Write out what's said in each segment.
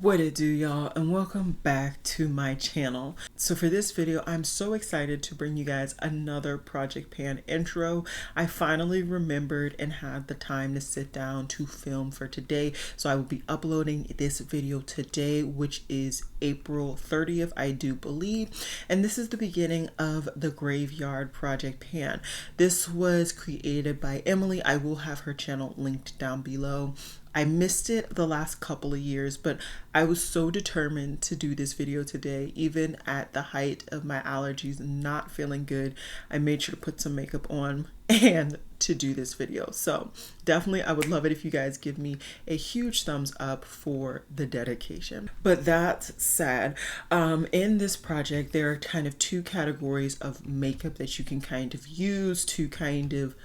What it do, y'all, and welcome back to my channel. So for this video, I'm so excited to bring you guys another Project Pan intro. I finally remembered and had the time to sit down to film for today. So I will be uploading this video today, which is April 30th, I do believe. And this is the beginning of the Graveyard Project Pan. This was created by Emily. I will have her channel linked down below. I missed it the last couple of years, but I was so determined to do this video today, even at the height of my allergies not feeling good. I made sure to put some makeup on and to do this video. So definitely I would love it if you guys give me a huge thumbs up for the dedication. But that said, in this project, there are kind of two categories of makeup that you can kind of use to kind of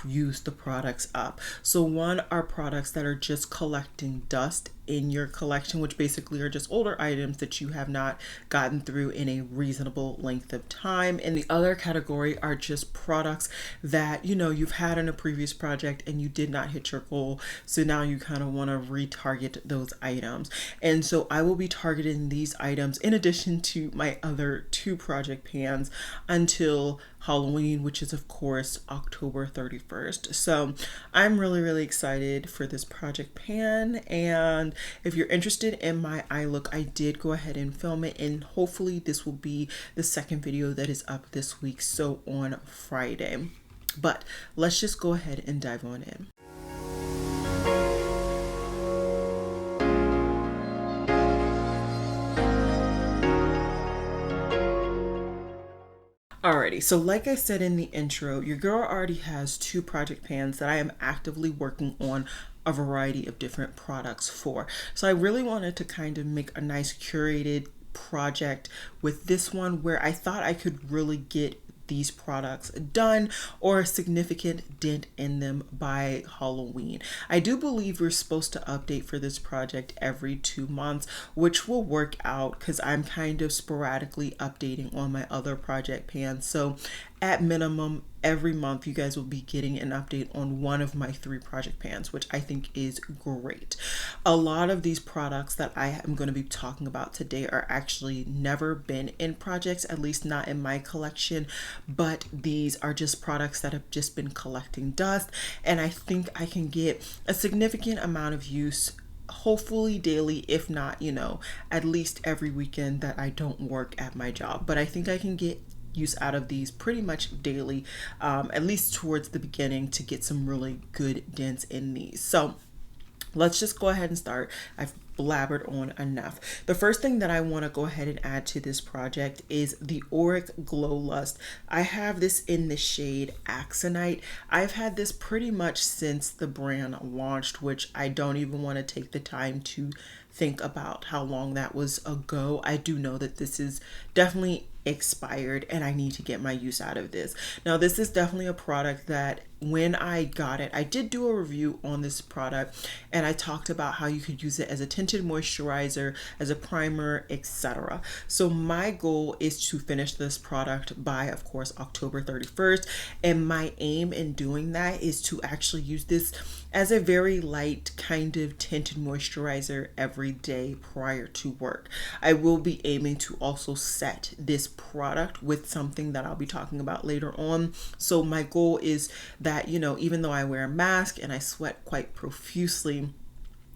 use the products up. So one are products that are just collecting dust in your collection, which basically are just older items that you have not gotten through in a reasonable length of time. And the other category are just products that, you know, you've had in a previous project and you did not hit your goal. So now you kind of want to retarget those items. And so I will be targeting these items in addition to my other two project pans until Halloween, which is of course October 31st. So I'm really excited for this project pan, and if you're interested in my eye look, I did go ahead and film it, and hopefully this will be the second video that is up this week, so on Friday. But let's just go ahead and dive on in. Alrighty, so like I said in the intro, your girl already has two project pans that I am actively working on a variety of different products for. So I really wanted to kind of make a nice curated project with this one where I thought I could really get these products done or a significant dent in them by Halloween. I do believe we're supposed to update for this project every 2 months, which will work out because I'm kind of sporadically updating on my other project pans. So at minimum, every month you guys will be getting an update on one of my 3 project pans, which I think is great. A lot of these products that I am going to be talking about today are actually never been in projects, at least not in my collection, but these are just products that have just been collecting dust, and I think I can get a significant amount of use, hopefully daily, if not, you know, at least every weekend that I don't work at my job. But I think I can get use out of these pretty much daily, at least towards the beginning, to get some really good dents in these. So let's just go ahead and start. I've blabbered on enough. The first thing that I want to go ahead and add to this project is the Auric Glow Lust. I have this in the shade Axonite. I've had this pretty much since the brand launched, which I don't even want to take the time to think about how long that was ago. I do know that this is definitely expired and I need to get my use out of this. Now, this is definitely a product that when I got it, I did do a review on this product and I talked about how you could use it as a tinted moisturizer, as a primer, etc. So my goal is to finish this product by, of course, October 31st. And my aim in doing that is to actually use this as a very light kind of tinted moisturizer every day prior to work. I will be aiming to also set this product with something that I'll be talking about later on. So my goal is that, you know, even though I wear a mask and I sweat quite profusely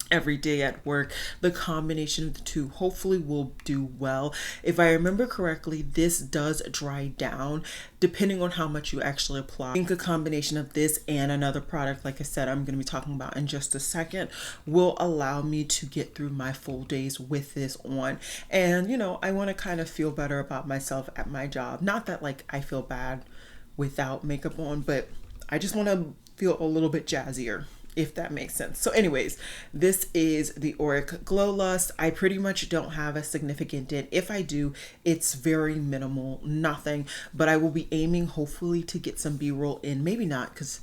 every day at work, the combination of the two hopefully will do well. If I remember correctly, this does dry down depending on how much you actually apply. I think a combination of this and another product, like I said, I'm going to be talking about in just a second, will allow me to get through my full days with this on. And, you know, I want to kind of feel better about myself at my job. Not that like I feel bad without makeup on, but I just want to feel a little bit jazzier, if that makes sense. So anyways, this is the Auric Glow Lust. I pretty much don't have a significant dent. If I do, it's very minimal, nothing, but I will be aiming hopefully to get some B-roll in. Maybe not, because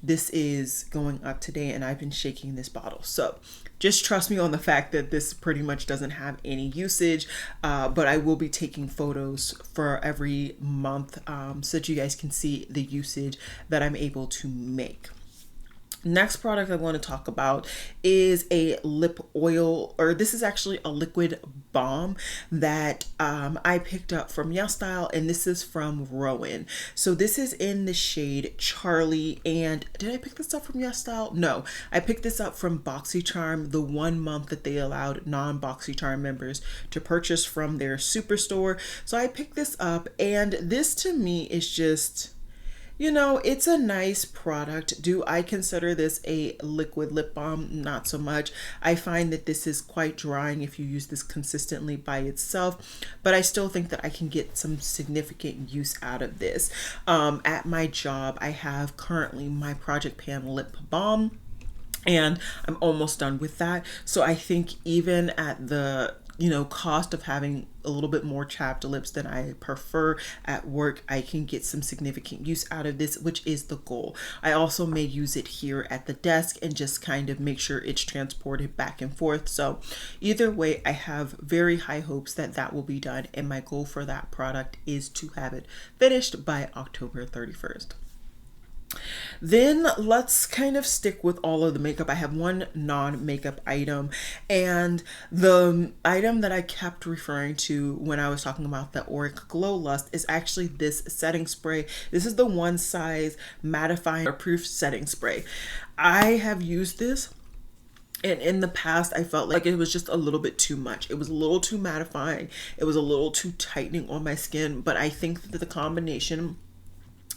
this is going up today and I've been shaking this bottle. So just trust me on the fact that this pretty much doesn't have any usage, but I will be taking photos for every month so that you guys can see the usage that I'm able to make. Next product I want to talk about is a lip oil, or this is actually a liquid balm that I picked up from YesStyle, and this is from Rowan. So this is in the shade Charlie, and did I pick this up from YesStyle? No, I picked this up from BoxyCharm, the 1 month that they allowed non-BoxyCharm members to purchase from their superstore. So I picked this up, and this to me is just, you know, it's a nice product. Do I consider this a liquid lip balm? Not so much. I find that this is quite drying if you use this consistently by itself, but I still think that I can get some significant use out of this. At my job, I have currently my Project Pan lip balm, and I'm almost done with that. So I think even at the cost of having a little bit more chapped lips than I prefer at work, I can get some significant use out of this, which is the goal. I also may use it here at the desk and just kind of make sure it's transported back and forth. So either way, I have very high hopes that that will be done, and my goal for that product is to have it finished by October 31st. Then let's kind of stick with all of the makeup. I have one non-makeup item, and the item that I kept referring to when I was talking about the Auric Glow Lust is actually this setting spray. This is the One Size Mattifying Proof Setting Spray. I have used this, and in the past, I felt like it was just a little bit too much. It was a little too mattifying. It was a little too tightening on my skin, but I think that the combination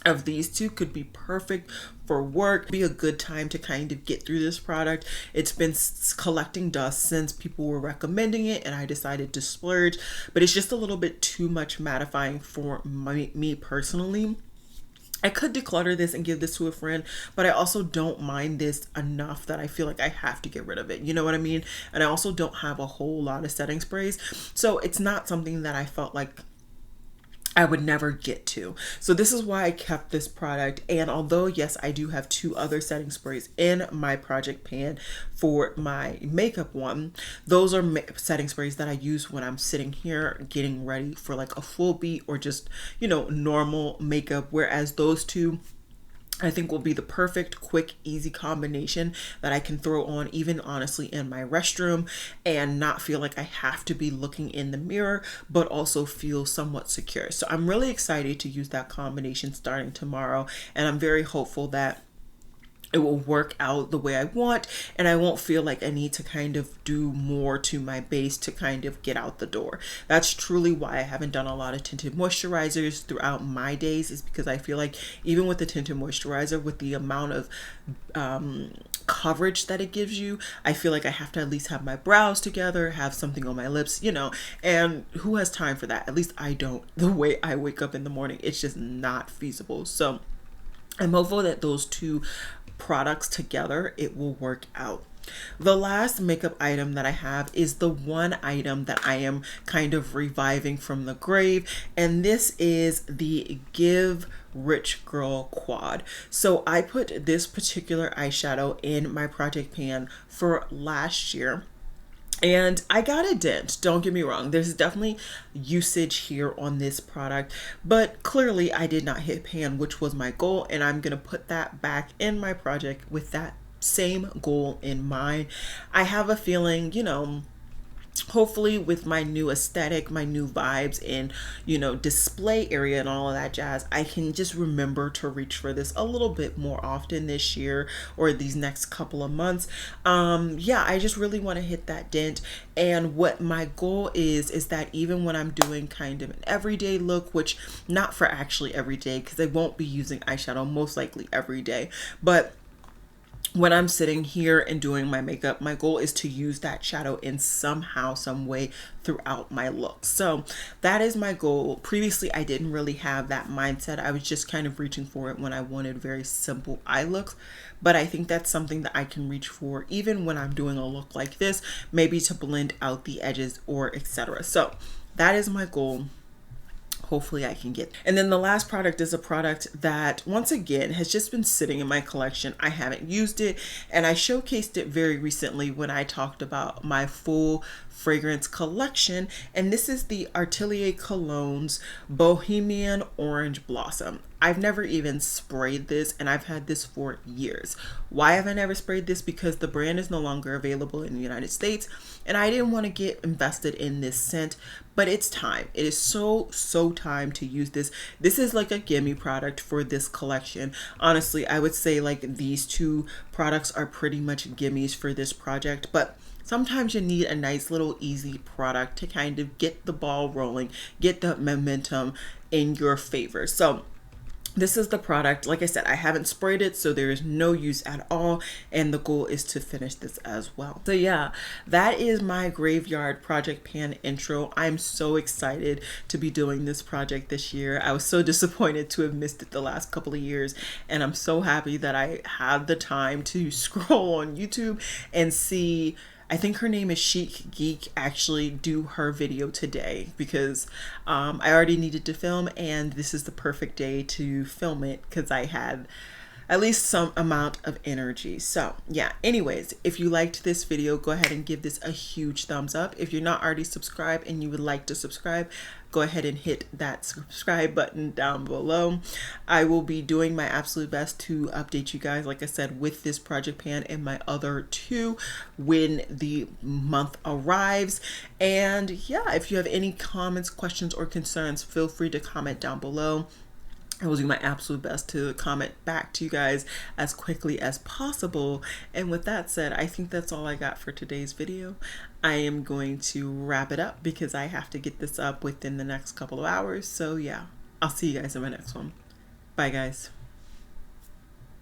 of these two could be perfect for work. Be a good time to kind of get through this product. It's been collecting dust since people were recommending it, and I decided to splurge, but it's just a little bit too much mattifying for me personally. I could declutter this and give this to a friend, but I also don't mind this enough that I feel like I have to get rid of it. You know what I mean? And I also don't have a whole lot of setting sprays, so it's not something that I felt like I would never get to. So this is why I kept this product. And although, yes, I do have 2 other setting sprays in my project pan for my makeup one, those are setting sprays that I use when I'm sitting here getting ready for like a full beat or just, normal makeup. Whereas those 2, I think, will be the perfect, quick, easy combination that I can throw on even honestly in my restroom and not feel like I have to be looking in the mirror, but also feel somewhat secure. So I'm really excited to use that combination starting tomorrow, and I'm very hopeful that it will work out the way I want, and I won't feel like I need to kind of do more to my base to kind of get out the door. That's truly why I haven't done a lot of tinted moisturizers throughout my days, is because I feel like even with the tinted moisturizer, with the amount of coverage that it gives you, I feel like I have to at least have my brows together, have something on my lips, and who has time for that? At least I don't. The way I wake up in the morning, it's just not feasible. So I'm hopeful that those 2 products together, it will work out. The last makeup item that I have is the one item that I am kind of reviving from the grave, and this is the Give Rich Girl Quad. So I put this particular eyeshadow in my project pan for last year, and I got a dent. Don't get me wrong. There's definitely usage here on this product, but clearly I did not hit pan, which was my goal, and I'm going to put that back in my project with that same goal in mind. I have a feeling, hopefully with my new aesthetic, my new vibes in, display area and all of that jazz, I can just remember to reach for this a little bit more often this year or these next couple of months. I just really want to hit that dent. And what my goal is that even when I'm doing kind of an everyday look, which not for actually every day, because I won't be using eyeshadow most likely every day, but when I'm sitting here and doing my makeup, my goal is to use that shadow in somehow, some way throughout my look. So that is my goal. Previously, I didn't really have that mindset. I was just kind of reaching for it when I wanted very simple eye looks. But I think that's something that I can reach for even when I'm doing a look like this, maybe to blend out the edges or etc. So that is my goal. hopefully I can get. And then the last product is a product that once again has just been sitting in my collection. I haven't used it, and I showcased it very recently when I talked about my full fragrance collection, and this is the Atelier Cologne's Bohemian Orange Blossom. I've never even sprayed this, and I've had this for years. Why have I never sprayed this? Because the brand is no longer available in the United States, and I didn't want to get invested in this scent, but it's time. It is so time to use this. This is like a gimme product for this collection. Honestly, I would say like these two products are pretty much gimmies for this project, but sometimes you need a nice little easy product to kind of get the ball rolling, get the momentum in your favor. So this is the product. Like I said, I haven't sprayed it, so there is no use at all, and the goal is to finish this as well. So yeah, that is my Graveyard project pan intro. I'm so excited to be doing this project this year. I was so disappointed to have missed it the last couple of years, and I'm so happy that I had the time to scroll on YouTube and see, I think her name is Chic Geek, actually do her video today, because I already needed to film, and this is the perfect day to film it because I had at least some amount of energy. So yeah, anyways, if you liked this video, go ahead and give this a huge thumbs up. If you're not already subscribed and you would like to subscribe, go ahead and hit that subscribe button down below. I will be doing my absolute best to update you guys, like I said, with this project pan and my other two when the month arrives. And yeah, if you have any comments, questions, or concerns, feel free to comment down below. I will do my absolute best to comment back to you guys as quickly as possible. And with that said, I think that's all I got for today's video. I am going to wrap it up because I have to get this up within the next couple of hours. So yeah, I'll see you guys in my next one. Bye guys.